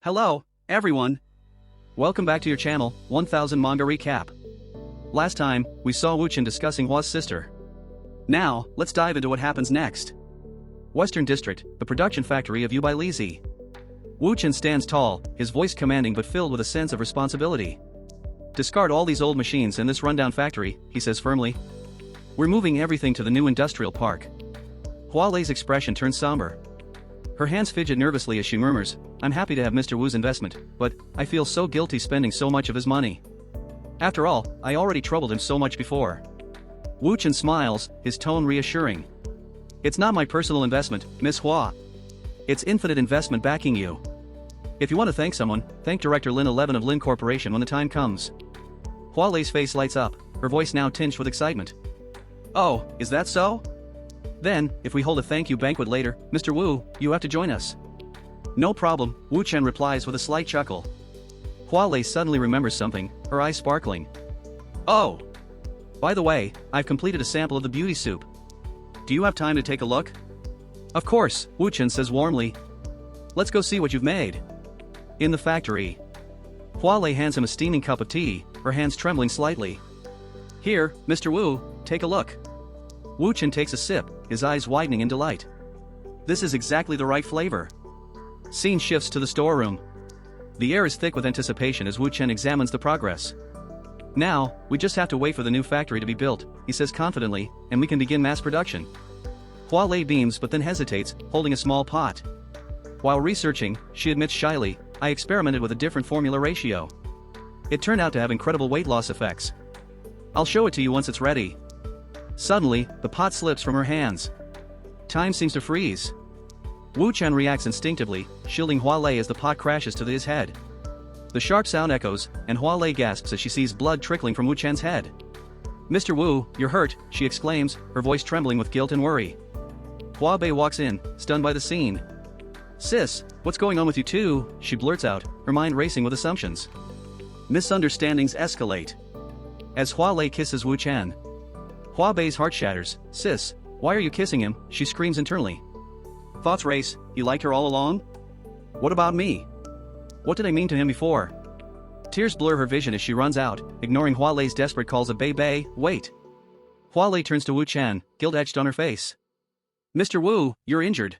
Hello, everyone. Welcome back to your channel, 1000 Manga Recap. Last time, we saw Wuchen discussing Hwa's sister. Now, let's dive into what happens next. Western District, the production factory of by Lizzie. Wuchen stands tall, his voice commanding but filled with a sense of responsibility. Discard all these old machines in this rundown factory, he says firmly. We're moving everything to the new industrial park. Hwa Lei's expression turns somber. Her hands fidget nervously as she murmurs, I'm happy to have Mr. Wu's investment, but I feel so guilty spending so much of his money. After all, I already troubled him so much before. Wuchen smiles, his tone reassuring. It's not my personal investment, Miss Hwa. It's infinite investment backing you. If you want to thank someone, thank Director Lin 11 of Lin Corporation when the time comes. Hwa Lei's face lights up, her voice now tinged with excitement. Oh, is that so? Then, if we hold a thank you banquet later, Mr. Wu, you have to join us. No problem, Wuchen replies with a slight chuckle. Hwa Lei suddenly remembers something, her eyes sparkling. Oh! By the way, I've completed a sample of the beauty soup. Do you have time to take a look? Of course, Wuchen says warmly. Let's go see what you've made. In the factory. Hwa Lei hands him a steaming cup of tea, her hands trembling slightly. Here, Mr. Wu, take a look. Wuchen takes a sip, his eyes widening in delight. This is exactly the right flavor. Scene shifts to the storeroom. The air is thick with anticipation as Wuchen examines the progress. Now, we just have to wait for the new factory to be built, he says confidently, and we can begin mass production. Hwa Lei beams but then hesitates, holding a small pot. While researching, she admits shyly, I experimented with a different formula ratio. It turned out to have incredible weight loss effects. I'll show it to you once it's ready. Suddenly, the pot slips from her hands. Time seems to freeze. Wuchen reacts instinctively, shielding Hwa Lei as the pot crashes to his head. The sharp sound echoes, and Hwa Lei gasps as she sees blood trickling from Wuchen's head. Mr. Wu, you're hurt, she exclaims, her voice trembling with guilt and worry. Hwa Bei walks in, stunned by the scene. Sis, what's going on with you two? She blurts out, her mind racing with assumptions. Misunderstandings escalate. As Hwa Lei kisses Wuchen, Hwa Bei's heart shatters. Sis, why are you kissing him? She screams internally. Thoughts race, he liked her all along? What about me? What did I mean to him before? Tears blur her vision as she runs out, ignoring Hwa Lei's desperate calls of Bei, wait. Hwa Lei turns to Wuchen, guilt etched on her face. Mr. Wu, you're injured.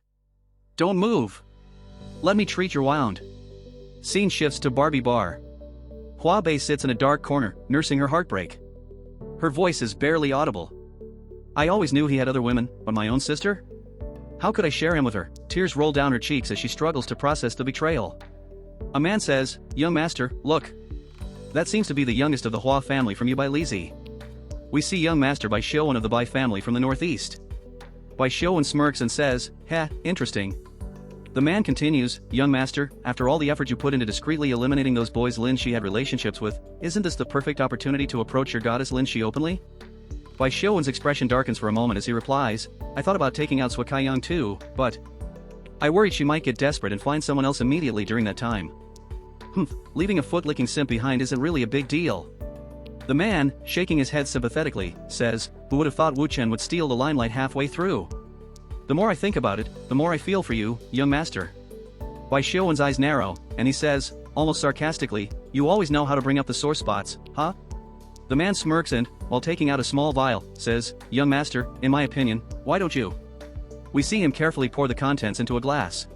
Don't move. Let me treat your wound. Scene shifts to Barbie Bar. Hwa Bei sits in a dark corner, nursing her heartbreak. Her voice is barely audible. I always knew he had other women, but my own sister? How could I share him with her? Tears roll down her cheeks as she struggles to process the betrayal. A man says, Young master, look. That seems to be the youngest of the Hwa family from by Lizzie. We see young master Bai Xiuwen of the Bai family from the northeast. Bai Xiuwen smirks and says, interesting. The man continues, Young master, after all the effort you put into discreetly eliminating those boys Lin Shi had relationships with, isn't this the perfect opportunity to approach your goddess Lin Shi openly? Bai Xiuwen's expression darkens for a moment as he replies, I thought about taking out Sui Kaiyang too, but I worried she might get desperate and find someone else immediately during that time. Leaving a foot-licking simp behind isn't really a big deal. The man, shaking his head sympathetically, says, who would have thought Wuchen would steal the limelight halfway through? The more I think about it, the more I feel for you, young master. Bai Xiuwen's eyes narrow, and he says, almost sarcastically, you always know how to bring up the sore spots, huh? The man smirks and, while taking out a small vial, says, Young master, in my opinion, why don't you? We see him carefully pour the contents into a glass.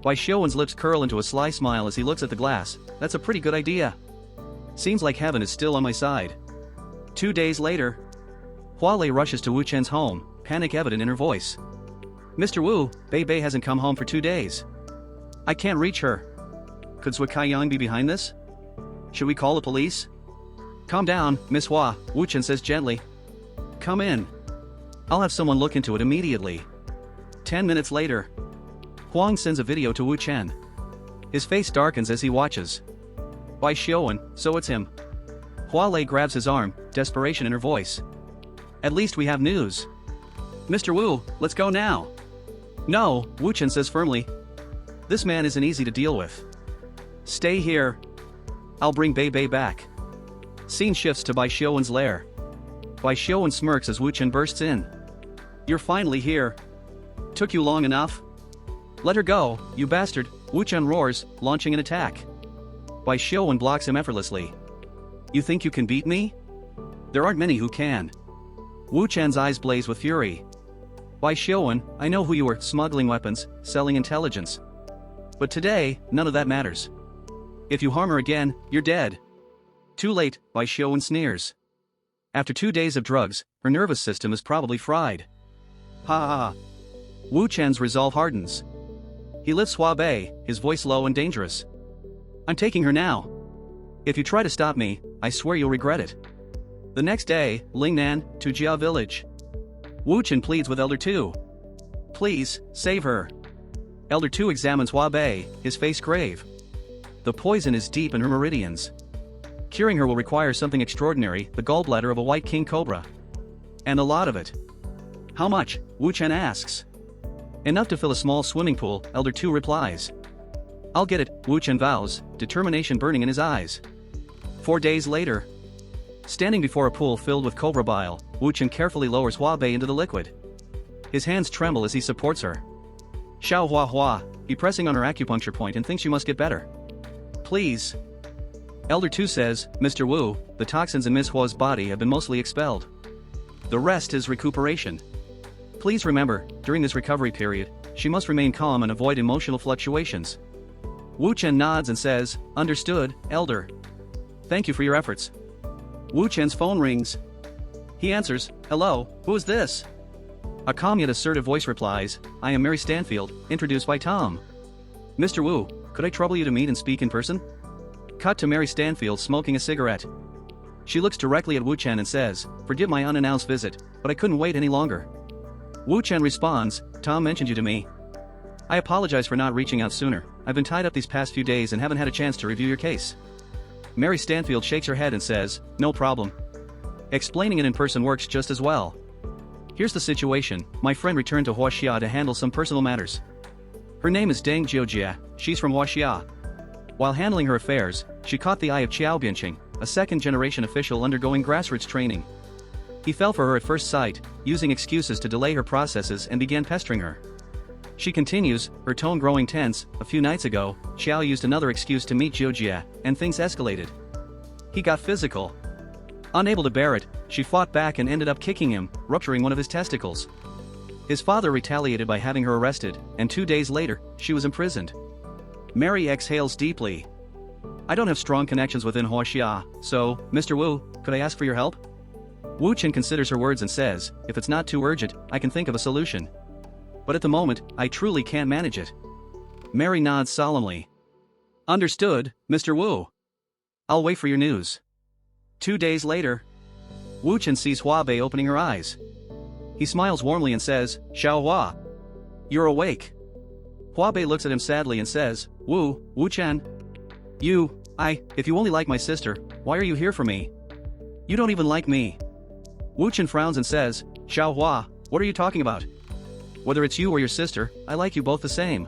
Bai Xiuwen's lips curl into a sly smile as he looks at the glass. That's a pretty good idea. Seems like heaven is still on my side. 2 days later, Hwa Lei rushes to Wuchen's home, panic evident in her voice. Mr. Wu, Bei hasn't come home for 2 days. I can't reach her. Could Sui Kaiyang be behind this? Should we call the police? Calm down, Miss Hwa, Wuchen says gently. Come in. I'll have someone look into it immediately. 10 minutes later, Huang sends a video to Wuchen. His face darkens as he watches. Bai Xiuwen, so it's him. Hwa Lei grabs his arm, desperation in her voice. At least we have news. Mr. Wu, let's go now. No, Wuchen says firmly. This man isn't easy to deal with. Stay here. I'll bring Bei back. Scene shifts to Bai Xiuwen's lair. Bai Xiuwen smirks as Wuchen bursts in. You're finally here. Took you long enough? Let her go, you bastard, Wu Chen roars, launching an attack. Bai Xiaowen blocks him effortlessly. You think you can beat me? There aren't many who can. Wu Chen's eyes blaze with fury. Bai Xiaowen, I know who you are, smuggling weapons, selling intelligence. But today, none of that matters. If you harm her again, you're dead. Too late, Bai Xiaowen sneers. After 2 days of drugs, her nervous system is probably fried. Ha ha ha. Wu Chen's resolve hardens. He lifts Hua Bei, his voice low and dangerous. I'm taking her now. If you try to stop me, I swear you'll regret it. The next day, Lingnan, to Jia village. Wu Chen pleads with Elder 2. Please, save her. Elder 2 examines Hua Bei, his face grave. The poison is deep in her meridians. Curing her will require something extraordinary, the gallbladder of a white king cobra. And a lot of it. How much? Wu Chen asks. Enough to fill a small swimming pool, Elder 2 replies. I'll get it, Wu Chen vows, determination burning in his eyes. 4 days later. Standing before a pool filled with cobra bile, Wu Chen carefully lowers Hua Bei into the liquid. His hands tremble as he supports her. Xiao Hua Hua, he pressing on her acupuncture point and thinks you must get better. Please. Elder 2 says, Mr. Wu, the toxins in Miss Hua's body have been mostly expelled. The rest is recuperation. Please remember, during this recovery period, she must remain calm and avoid emotional fluctuations. Wu Chen nods and says, understood, Elder. Thank you for your efforts. Wu Chen's phone rings. He answers, hello, who is this? A calm yet assertive voice replies, I am Mary Stanfield, introduced by Tom. Mr. Wu, could I trouble you to meet and speak in person? Cut to Mary Stanfield smoking a cigarette. She looks directly at Wu Chen and says, forgive my unannounced visit, but I couldn't wait any longer. Wu Chen responds, Tom mentioned you to me. I apologize for not reaching out sooner. I've been tied up these past few days and haven't had a chance to review your case. Mary Stanfield shakes her head and says, no problem. Explaining it in person works just as well. Here's the situation, my friend returned to Huaxia to handle some personal matters. Her name is Deng Jiujia, she's from Huaxia. While handling her affairs, she caught the eye of Qiao Bianqing, a second-generation official undergoing grassroots training. He fell for her at first sight, using excuses to delay her processes and began pestering her. She continues, her tone growing tense. A few nights ago, Qiao used another excuse to meet Jiujia, and things escalated. He got physical. Unable to bear it, she fought back and ended up kicking him, rupturing one of his testicles. His father retaliated by having her arrested, and 2 days later, she was imprisoned. Mary exhales deeply. I don't have strong connections within Huaxia, so, Mr. Wu, could I ask for your help? Wu Chen considers her words and says, if it's not too urgent, I can think of a solution. But at the moment, I truly can't manage it. Mary nods solemnly. Understood, Mr. Wu. I'll wait for your news. 2 days later. Wu Chen sees Hua Bei opening her eyes. He smiles warmly and says, Xiao Hua. You're awake. Hua Bei looks at him sadly and says, Wu Chen. If you only like my sister, why are you here for me? You don't even like me. Wu Chen frowns and says, Xiao Hua, what are you talking about? Whether it's you or your sister, I like you both the same.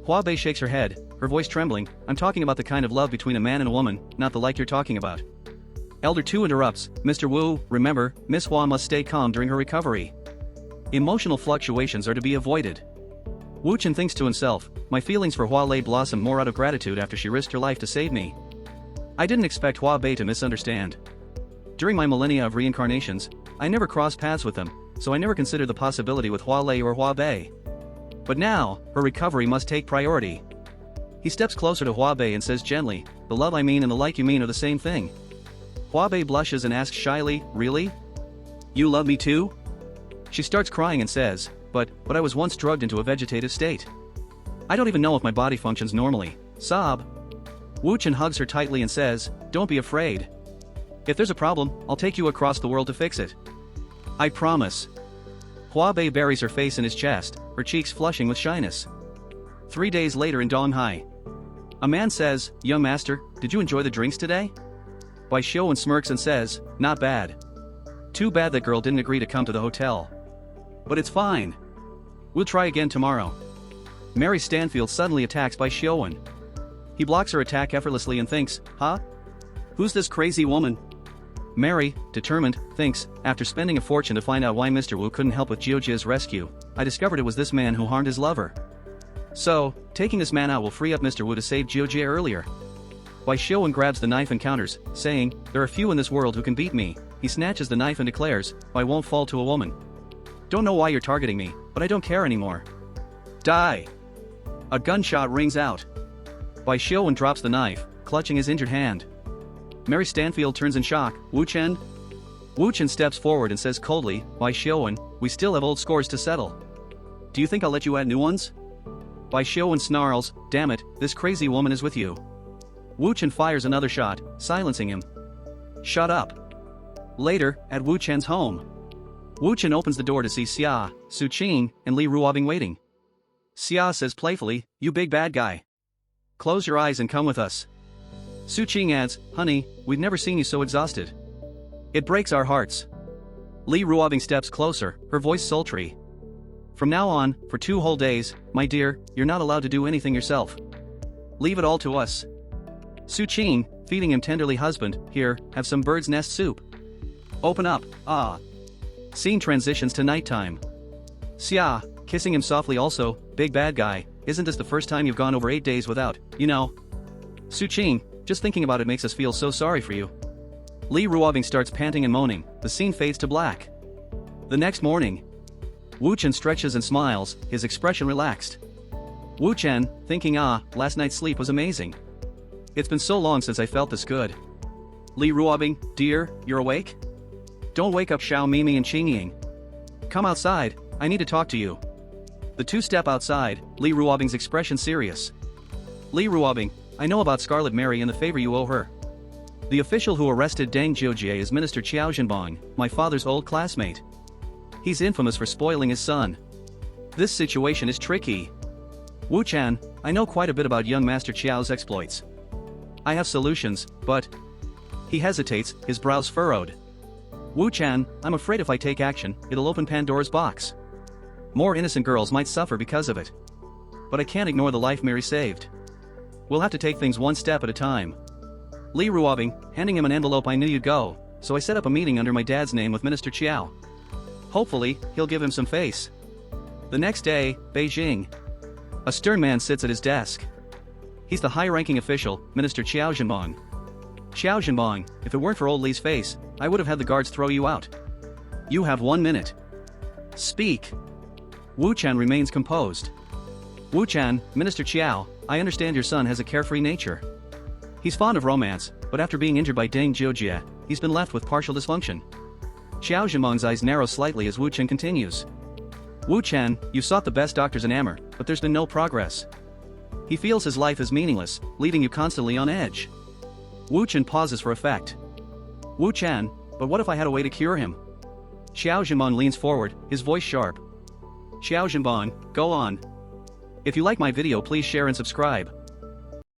Hua Bei shakes her head, her voice trembling, I'm talking about the kind of love between a man and a woman, not the like you're talking about. Elder 2 interrupts, Mr. Wu, remember, Miss Hua must stay calm during her recovery. Emotional fluctuations are to be avoided. Wu Chen thinks to himself, my feelings for Hua Lei blossomed more out of gratitude after she risked her life to save me. I didn't expect Hua Bei to misunderstand. During my millennia of reincarnations, I never crossed paths with them, so I never considered the possibility with Hua Lei or Hua Bei. But now, her recovery must take priority. He steps closer to Hua Bei and says gently, the love I mean and the like you mean are the same thing. Hua Bei blushes and asks shyly, really? You love me too? She starts crying and says, but I was once drugged into a vegetative state. I don't even know if my body functions normally. Sob. Wu Chen hugs her tightly and says, don't be afraid. If there's a problem, I'll take you across the world to fix it. I promise. Hua Bei buries her face in his chest, her cheeks flushing with shyness. 3 days later in Donghai. A man says, young master, did you enjoy the drinks today? Bai Xiaowen smirks and says, not bad. Too bad that girl didn't agree to come to the hotel. But it's fine. We'll try again tomorrow. Mary Stanfield suddenly attacks Bai Xiaowen. He blocks her attack effortlessly and thinks, huh? Who's this crazy woman? Mary, determined, thinks, after spending a fortune to find out why Mr. Wu couldn't help with Jiujia's rescue, I discovered it was this man who harmed his lover. So, taking this man out will free up Mr. Wu to save Jiujie earlier. Wai Xiaowen grabs the knife and counters, saying, "There are few in this world who can beat me." He snatches the knife and declares, "I won't fall to a woman. Don't know why you're targeting me, but I don't care anymore." Die! A gunshot rings out. Wai Xiaowen drops the knife, clutching his injured hand. Mary Stanfield turns in shock. "Wu Chen?" Wu Chen steps forward and says coldly, "Wai Xiaowen, we still have old scores to settle. Do you think I'll let you add new ones?" Wai Xiaowen snarls, "Damn it, this crazy woman is with you." Wu Chen fires another shot, silencing him. "Shut up." Later, at Wu Chen's home. Wu Chen opens the door to see Xia, Su Qing, and Li Ruobing waiting. Xia says playfully, "You big bad guy. Close your eyes and come with us." Su Qing adds, "Honey, we've never seen you so exhausted. It breaks our hearts." Li Ruobing steps closer, her voice sultry. "From now on, for 2 whole days, my dear, you're not allowed to do anything yourself. Leave it all to us." Su Qing, feeding him tenderly, "Husband, here, have some bird's nest soup. Open up, ah." Scene transitions to nighttime. Xia, kissing him softly, also, "Big bad guy, isn't this the first time you've gone over 8 days without, you know?" Su Qing, "Just thinking about it makes us feel so sorry for you." Li Ruobing starts panting and moaning. The scene fades to black. The next morning. Wu Chen stretches and smiles, his expression relaxed. Wu Chen, thinking, last night's sleep was amazing. It's been so long since I felt this good. Li Ruobing, "Dear, you're awake? Don't wake up Xiao Mimi and Qingying. Come outside, I need to talk to you." The two step outside, Li Ruobing's expression serious. Li Ruobing, "I know about Scarlet Mary and the favor you owe her. The official who arrested Deng Jiujie is Minister Qiao Zhenbong, my father's old classmate. He's infamous for spoiling his son. This situation is tricky. Wu Chen, I know quite a bit about young Master Qiao's exploits. I have solutions, but..." He hesitates, his brows furrowed. Wu Chen, "I'm afraid if I take action, it'll open Pandora's box. More innocent girls might suffer because of it. But I can't ignore the life Mary saved. We'll have to take things one step at a time." Li Ruobing, handing him an envelope, "I knew you'd go, so I set up a meeting under my dad's name with Minister Qiao. Hopefully, he'll give him some face." The next day, Beijing. A stern man sits at his desk. He's the high-ranking official, Minister Qiao Zhenbong. "Qiao Zhenbong, if it weren't for old Li's face, I would have had the guards throw you out. You have 1 minute. Speak." Wu Chen remains composed. "Wu Chen, Minister Qiao, I understand your son has a carefree nature. He's fond of romance, but after being injured by Deng Jiujie, he's been left with partial dysfunction." Qiao Zhenbong's eyes narrow slightly as Wu Chen continues. "Wu Chen, you've sought the best doctors in Amur, but there's been no progress. He feels his life is meaningless, leaving you constantly on edge." Wu Chen pauses for effect. "Wu Chen, but what if I had a way to cure him?" Qiao Zhenbong leans forward, his voice sharp. "Qiao Zhenbong, go on. If you like my video, please share and subscribe."